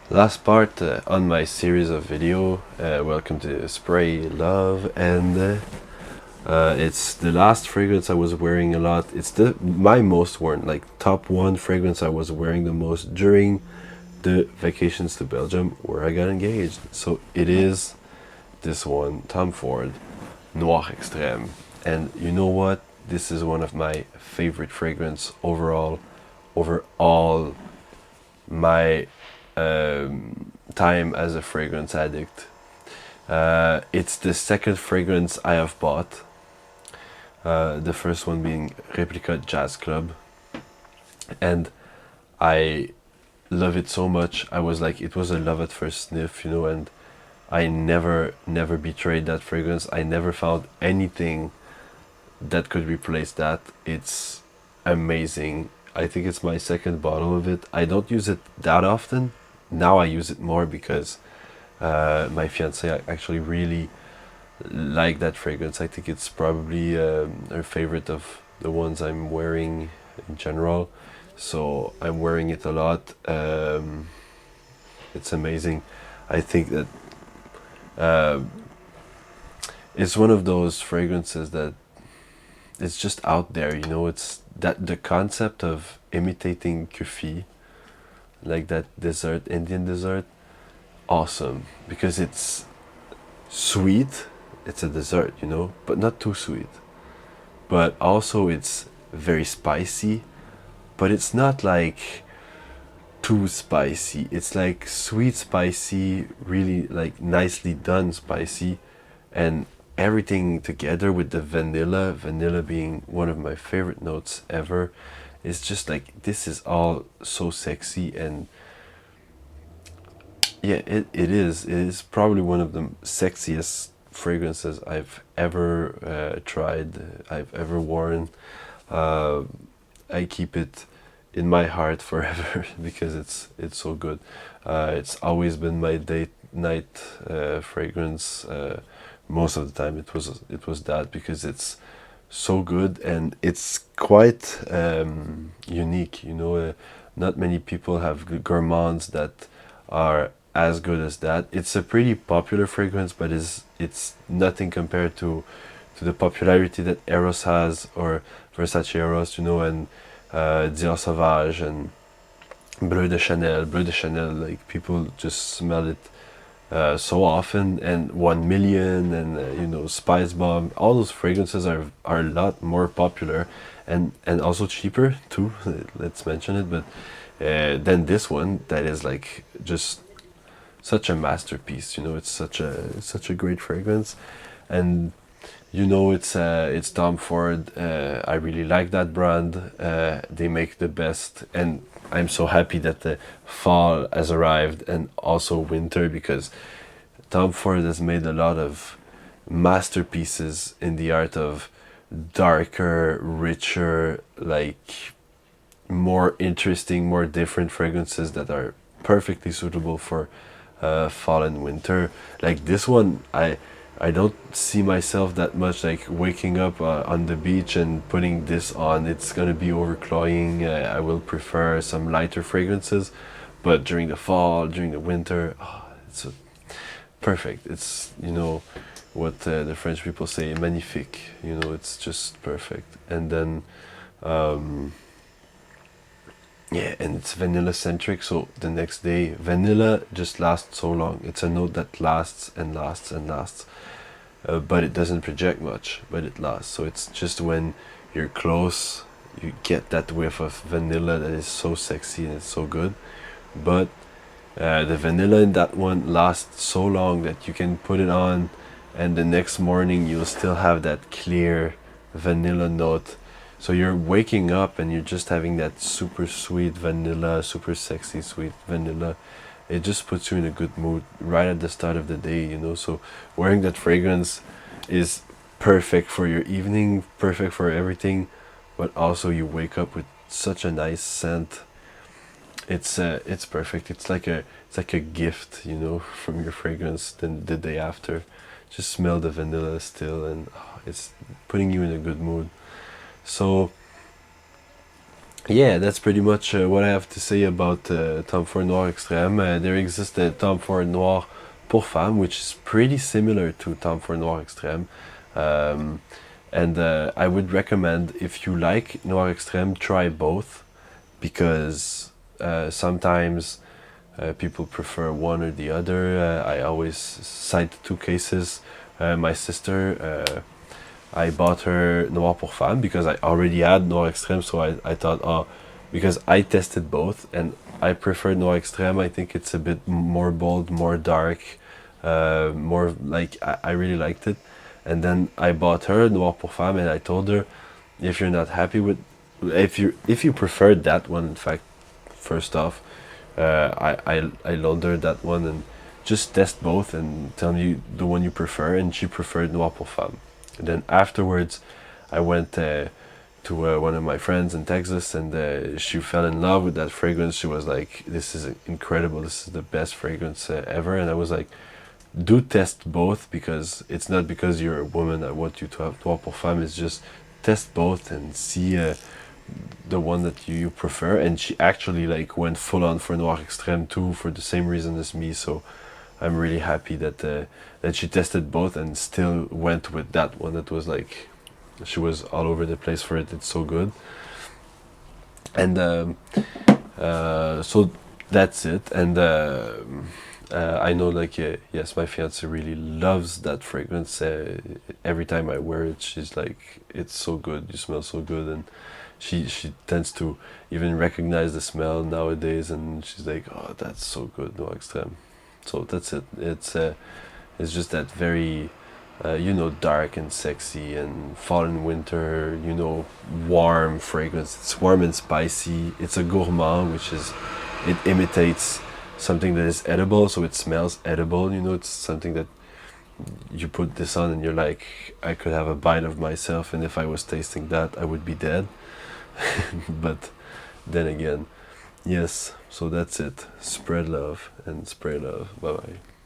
Last part on my series of video. Welcome to Spray Love, and it's the last fragrance I was wearing a lot. It's my most worn, like top one fragrance I was wearing the most during the vacations to Belgium where I got engaged. So it is this one, Tom Ford Noir Extreme, and you know what? This is one of my favorite fragrance overall, over all my time as a fragrance addict. It's the second fragrance I have bought. The first one being Replica Jazz Club, and I love it so much. I was like, it was a love at first sniff, and I never betrayed that fragrance. I never found anything that could replace that. It's amazing. I think it's my second bottle of it. I don't use it that often. Now I use it more because my fiance actually really like that fragrance. I think it's probably her favorite of the ones I'm wearing in general. So I'm wearing it a lot. It's amazing. I think that uh, it's one of those fragrances that it's just out there. It's that the concept of imitating kufi, like that dessert, Indian dessert, awesome because it's sweet. It's a dessert, but not too sweet. But also it's very spicy, but it's not like too spicy. It's like sweet spicy, really like nicely done spicy, and everything together with the vanilla being one of my favorite notes ever. It's just like this is all so sexy, and yeah, it is probably one of the sexiest fragrances I've ever tried, I've ever worn. uh, I keep it in my heart forever because it's so good. It's always been my date night fragrance. Most of the time it was that because it's so good and it's quite unique. Not many people have gourmands that are as good as that. It's a pretty popular fragrance, but it's nothing compared to the popularity that Eros has, or Versace Eros, and Dior Sauvage and Bleu de Chanel. Bleu de Chanel, like people just smell it so often, and 1 million, and Spice Bomb. All those fragrances are a lot more popular, and also cheaper too. Let's mention it, but then this one that is like just such a masterpiece. It's such a great fragrance, and it's Tom Ford. I really like that brand. They make the best, and I'm so happy that the fall has arrived and also winter, because Tom Ford has made a lot of masterpieces in the art of darker, richer, like more interesting, more different fragrances that are perfectly suitable for fall and winter. Like this one, I don't see myself that much like waking up on the beach and putting this on. It's gonna be overcloying. I will prefer some lighter fragrances, but during the fall, during the winter, it's perfect. It's what the French people say, magnifique. It's just perfect. And then yeah, and it's vanilla centric. So the next day, vanilla just lasts so long. It's a note that lasts and lasts and lasts, but it doesn't project much, but it lasts. So it's just when you're close, you get that whiff of vanilla that is so sexy and it's so good. But the vanilla in that one lasts so long that you can put it on, and the next morning you'll still have that clear vanilla note. So you're waking up and you're just having that super sweet vanilla, super sexy sweet vanilla. It just puts you in a good mood right at the start of the day. So wearing that fragrance is perfect for your evening, perfect for everything, but also you wake up with such a nice scent. It's perfect. It's like a gift, from your fragrance. Then the day after, just smell the vanilla still, and it's putting you in a good mood. So Yeah, that's pretty much what I have to say about Tom Ford Noir Extrême. There exists a Tom Ford Noir pour femme, which is pretty similar to Tom Ford Noir Extrême. Um, and I would recommend, if you like Noir Extrême, try both, because sometimes people prefer one or the other. I always cite two cases. My sister, I bought her Noir pour Femme because I already had Noir Extrême, so I thought, oh, because I tested both and I prefer Noir Extrême. I think it's a bit more bold, more dark, more like I really liked it. And then I bought her Noir pour Femme, and I told her, if you're not happy with, if you preferred that one, in fact, first off, I loaned her that one, and just test both and tell me the one you prefer. And she preferred Noir pour Femme. And then afterwards, I went to one of my friends in Texas, and she fell in love with that fragrance. She was like, "This is incredible. This is the best fragrance ever." And I was like, "Do test both, because it's not because you're a woman I want you to have Noir pour Femme. It's just test both and see the one that you prefer." And she actually like went full on for Noir Extrême too, for the same reason as me. So I'm really happy that that she tested both and still went with that one. That was like, she was all over the place for it. It's so good. And so that's it. And I know, like, yes, my fiance really loves that fragrance. Every time I wear it, she's like, "It's so good. You smell so good." And she tends to even recognize the smell nowadays, and she's like, "Oh, that's so good, no extreme." So that's it. It's just that very dark and sexy and fall and winter, warm fragrance. It's warm and spicy. It's a gourmand, which is, it imitates something that is edible, so it smells edible. It's something that you put this on and you're like, I could have a bite of myself, and if I was tasting that, I would be dead. But then again, yes, so that's it. Spread love and spray love. Bye bye.